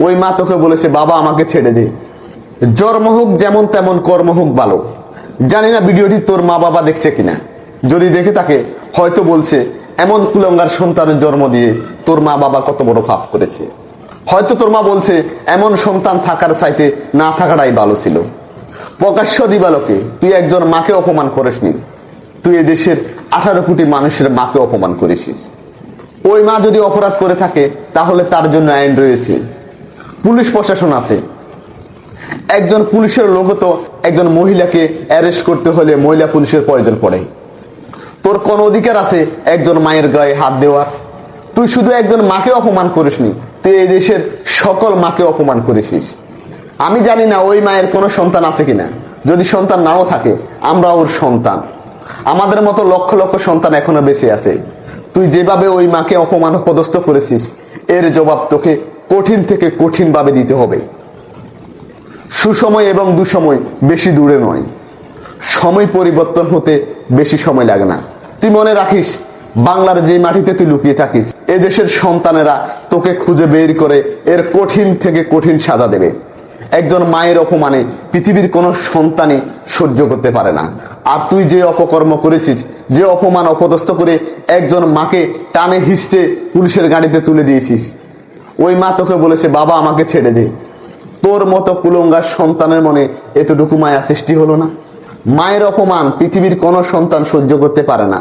ওই মা তোকে বলেছে বাবা আমাকে ছেড়ে দে, জন্ম হোক যেমন তেমন, কর্ম হোক ভালো। জানি না ভিডিওটি তোর মা বাবা দেখছে কিনা, যদি দেখে থাকে হয়তো বলছে এমন কুলঙ্গার সন্তানের জন্ম দিয়ে তোর মা বাবা কত বড় পাপ করেছে। হয়তো তোর মা বলছে এমন সন্তান থাকার চাইতে না থাকাটাই ভালো ছিল। প্রকাশ্য দিবালোকে তুই একজন মাকে অপমান করিসনি, তুই এই দেশের 18 কোটি মানুষের মাকে অপমান করেছিস। ওই মা যদি অপরাধ করে থাকে তাহলে তার জন্য আইন রয়েছে, পুলিশ প্রশাসন আছে। একজন পুলিশের লোক তো একজন মহিলাকে অ্যারেস্ট করতে হলে মহিলা পুলিশের প্রয়োজন পড়ে। তোর কোন অধিকার আছে একজন মায়ের গায়ে হাত দেওয়ার? তুই শুধু একজন মাকে অপমান করিসনি, তুই এই দেশের সকল মাকে অপমান করেছিস। আমি জানি না ওই মায়ের কোনো সন্তান আছে কিনা, যদি সন্তান নাও থাকে আমরা ওর সন্তান, আমাদের মতো লক্ষ লক্ষ সন্তান এখনো বেঁচে আছে। তুই যেভাবে ওই মাকে অপমান পদস্থ করেছিস এর জবাব তোকে কঠিন থেকে কঠিন ভাবে দিতে হবে। সুসময় এবং দুসময় বেশি দূরে নয়, সময় পরিবর্তন হতে বেশি সময় লাগে না। তুই মনে রাখিস, বাংলার যে মাটিতে তুই লুকিয়ে থাকিস এদেশের সন্তানেরা তোকে খুঁজে বের করে এর কঠিন থেকে কঠিন সাজা দেবে। একজন মায়ের অপমানে পৃথিবীর কোনো সন্তানই সহ্য করতে পারে না। আর তুই যে অপকর্ম করেছিস, যে অপমান অপদস্থ করে একজন মাকে টানে হিস্টে পুলিশের গাড়িতে তুলে দিয়েছিস, ওই মা তোকে বলেছে বাবা আমাকে ছেড়ে দে। তোর মতো কুলঙ্গার সন্তানের মনে এতটুকু মায়া সৃষ্টি হলো না? মায়ের অপমান পৃথিবীর কোনো সন্তান সহ্য করতে পারে না।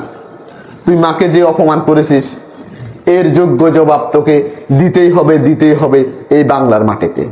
তুই মাকে যে অপমান করেছিস এর যোগ্য জবাব তোকে দিতেই হবে এই বাংলার মাটিতে।